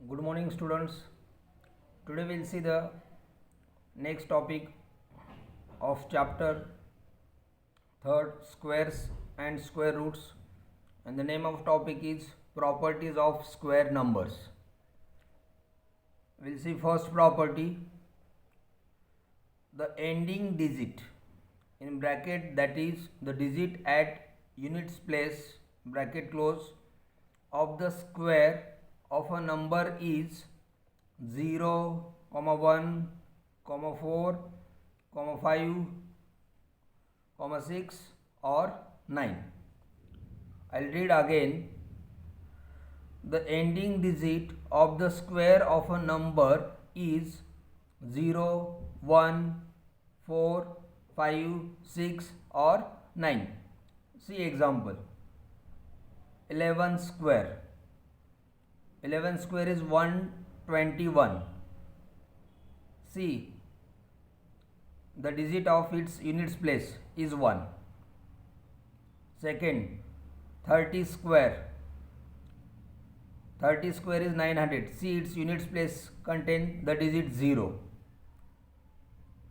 Good morning, students. Today we'll see the next topic of chapter third, squares and square roots, and the name of topic is properties of square numbers. We'll see first property, the ending digit in bracket, that is the digit at units place bracket close of the square of a number is 0, 1, 4, 5, 6 or 9. I'll read again. The ending digit of the square of a number is 0, 1, 4, 5, 6 or 9. See example. 11 square. 11 square is 121. See, the digit of its units place is 1. Second, 30 square. 30 square is 900. See, its units place contain the digit 0.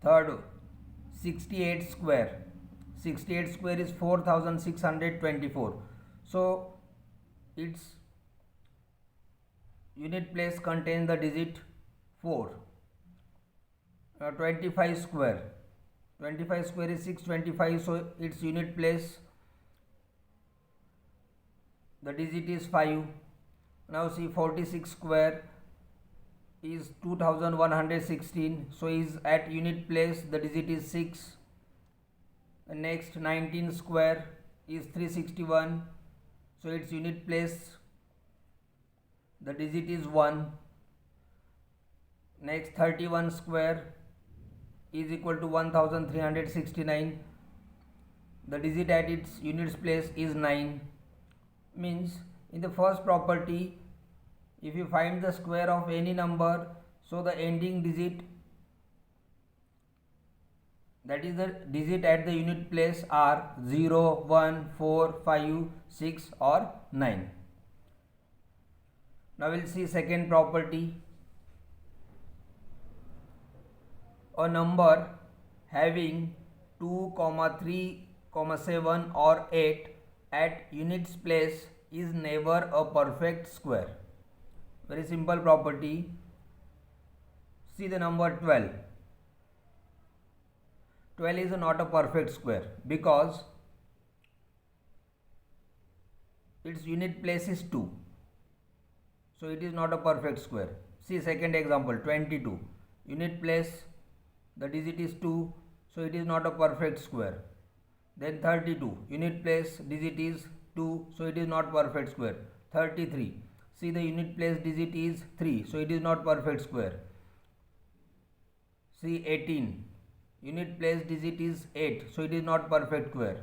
Third, 68 square. 68 square is 4624. So, its unit place contains the digit 4. 25 square. 25 square is 625, so its unit place, the digit is 5. Now see, 46 square is 2116, so is at unit place the digit is 6. The next 19 square is 361, so its unit place the digit is 1. Next 31 square is equal to 1369, the digit at its units place is 9. Means in the first property, if you find the square of any number, so the ending digit, that is the digit at the unit place, are 0, 1, 4, 5, 6 or 9. Now we'll see second property. A number having 2, 3, 7 or 8 at units place is never a perfect square. Very simple property. See the number 12. 12 is not a perfect square because its unit place is 2. So it is not a perfect square. See second example, 22. Unit place, the digit is 2, so it is not a perfect square. Then 32. Unit place, digit is 2, so it is not perfect square. 33. See the unit place digit is 3, so it is not perfect square. See 18. Unit place digit is 8, so it is not perfect square.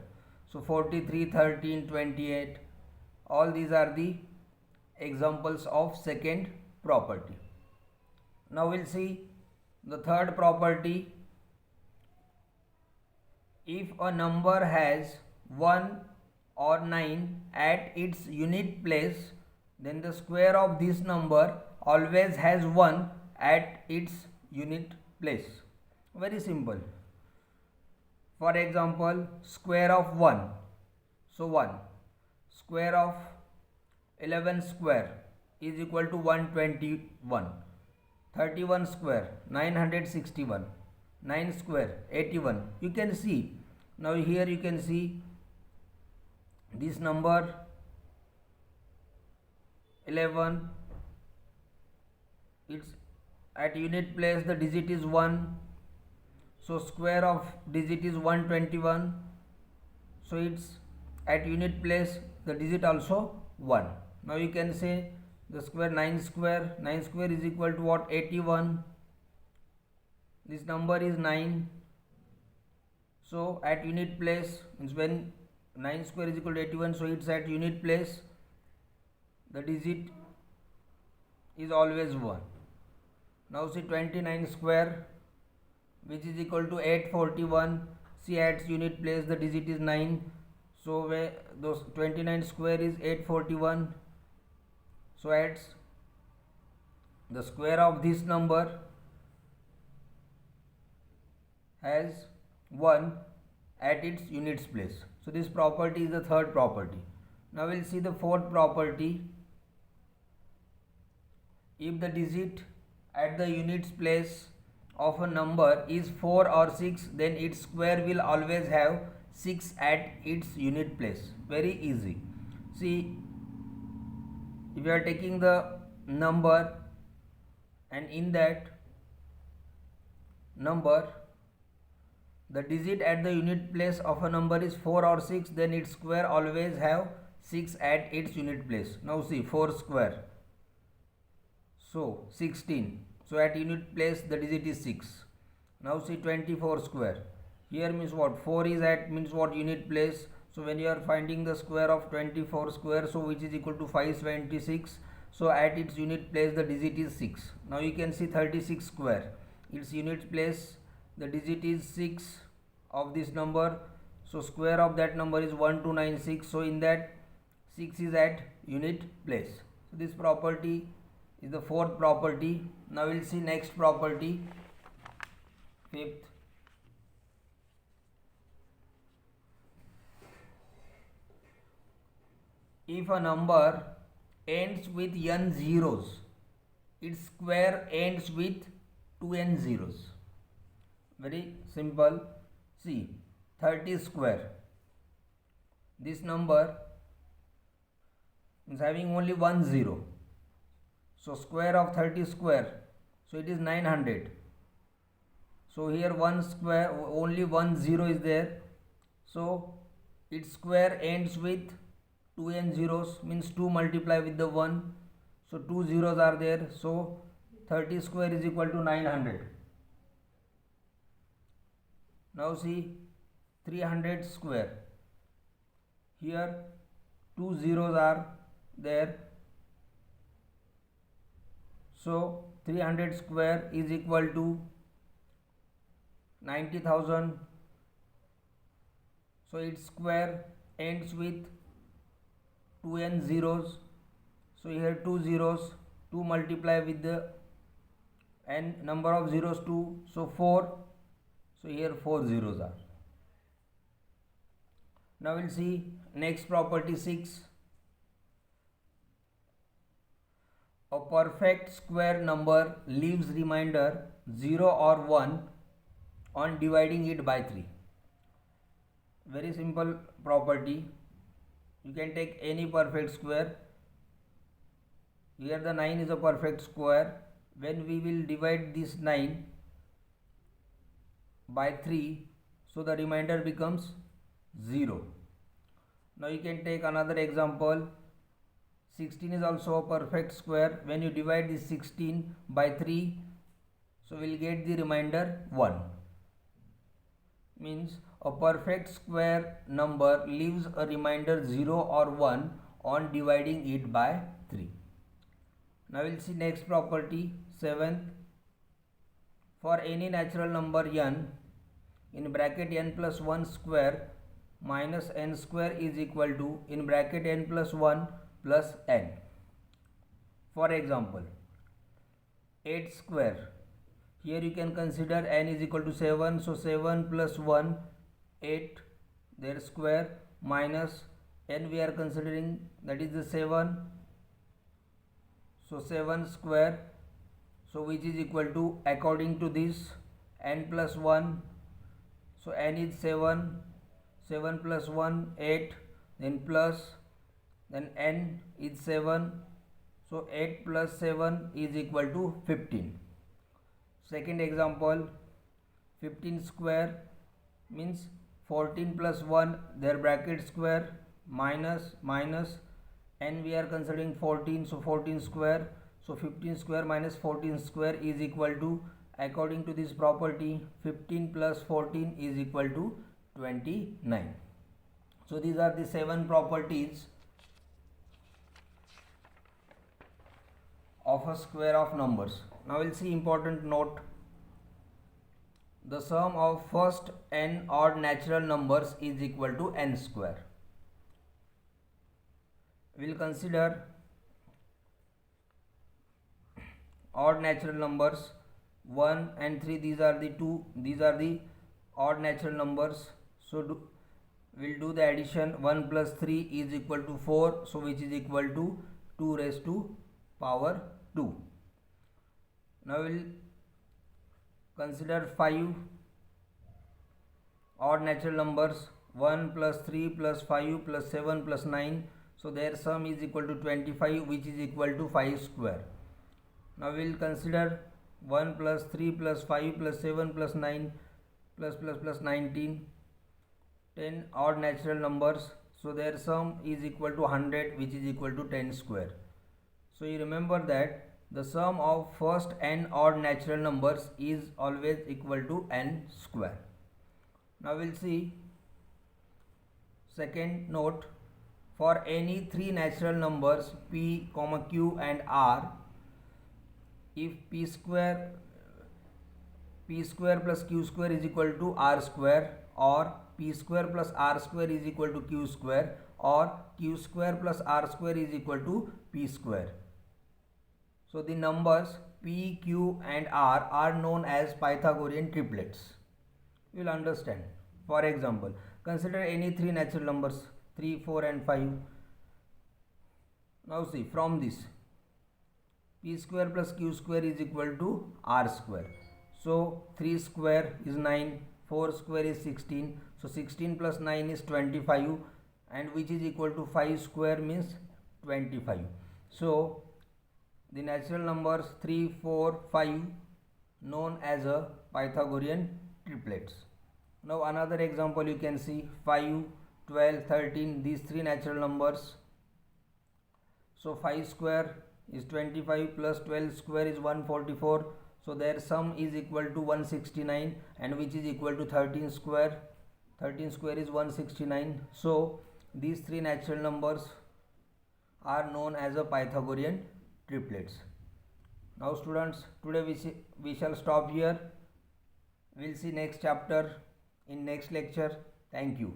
So 43, 13, 28. All these are the examples of second property. Now we'll see the third property. If a number has 1 or 9 at its unit place, then the square of this number always has 1 at its unit place. Very simple. For example, square of 1. So 1. Square of 11 square is equal to 121. 31 square 961. 9 square 81. You can see, now here you can see this number 11, it's at unit place the digit is 1, so square of digit is 121, so it's at unit place the digit also 1. Now you can say the square 9 square is equal to what? 81. This number is 9, so at unit place means when 9 square is equal to 81, so it's at unit place the digit is always 1. Now see 29 square, which is equal to 841. See at unit place the digit is 9, so where those 29 square is 841, so at the square of this number has 1 at its units place. So this property is the third property. Now we'll see the fourth property. If the digit at the units place of a number is 4 or 6, then its square will always have 6 at its unit place. Very easy. See, if you are taking the number and in that number the digit at the unit place of a number is 4 or 6, then its square always have 6 at its unit place. Now see, 4 square, so 16, so at unit place the digit is 6. Now see, 24 square, here means what, 4 is at means what, unit place. So when you are finding the square of 24 square, so which is equal to 526, so at its unit place the digit is 6. Now you can see 36 square, its unit place the digit is 6 of this number, so square of that number is 1296, so in that 6 is at unit place. So this property is the fourth property. Now we'll see next property, fifth. If a number ends with n zeros, its square ends with 2n zeros. Very simple. See, 30 square, this number is having only 1 0, so square of 30 square, so it is 900. So here one square, only 1 0 is there, so its square ends with 2n zeros, means 2 multiply with the 1, so 2 zeros are there, so 30 square is equal to 900. Now see, 300 square, here 2 zeros are there, so 300 square is equal to 90,000. So its square ends with 2n zeros, so here 2 zeros, 2 multiply with the n number of zeros 2, so 4, so here 4 zeros are. Now we'll see next property, 6. A perfect square number leaves remainder 0 or 1 on dividing it by 3. Very simple property. You can take any perfect square. Here the 9 is a perfect square. When we will divide this 9 by 3, so the remainder becomes 0. Now you can take another example. 16 is also a perfect square. When you divide this 16 by 3, so we will get the remainder 1. Means a perfect square number leaves a remainder 0 or 1 on dividing it by 3. Now we will see next property, 7th. For any natural number n, in bracket n plus 1 square minus n square is equal to in bracket n plus 1 plus n. For example, 8 square, here you can consider n is equal to 7, so 7 plus 1, 8, their square, minus n we are considering, that is the 7, so 7 square, so which is equal to, according to this, n plus 1, so n is 7, 7 plus 1, 8, then plus, then n is 7, so 8 plus 7 is equal to 15. Second example, 15 square means 14 plus 1, their bracket square, minus n we are considering 14, so 14 square, so 15 square minus 14 square is equal to, according to this property, 15 plus 14 is equal to 29. So these are the 7 properties of a square of numbers. Now we'll see important note. The sum of first n odd natural numbers is equal to n square. We'll consider odd natural numbers 1 and 3, these are the odd natural numbers. So we'll do the addition. 1 plus 3 is equal to 4, so which is equal to 2 raised to power 2. Now we'll consider 5 odd natural numbers. 1 plus 3 plus 5 plus 7 plus 9, so their sum is equal to 25, which is equal to 5 square. Now we will consider 1 plus 3 plus 5 plus 7 plus 9 plus 19, 10 odd natural numbers, so their sum is equal to 100, which is equal to 10 square. So you remember that the sum of first n odd natural numbers is always equal to n square. Now we'll see second note. For any three natural numbers p, q and r, if p square plus q square is equal to r square, or p square plus r square is equal to q square, or q square plus r square is equal to p square. So the numbers p, q and r are known as Pythagorean triplets. You will understand. For example, consider any three natural numbers 3, 4 and 5. Now see, from this p square plus q square is equal to r square. So 3 square is 9, 4 square is 16. So 16 plus 9 is 25, and which is equal to 5 square means 25. So the natural numbers 3, 4, 5 known as a Pythagorean triplets. Now another example you can see 5, 12, 13, these three natural numbers. So 5 square is 25 plus 12 square is 144. So their sum is equal to 169, and which is equal to 13 square. 13 square is 169. So these three natural numbers are known as a Pythagorean triplets. Now students, today we shall stop here. We'll see next chapter in next lecture. Thank you.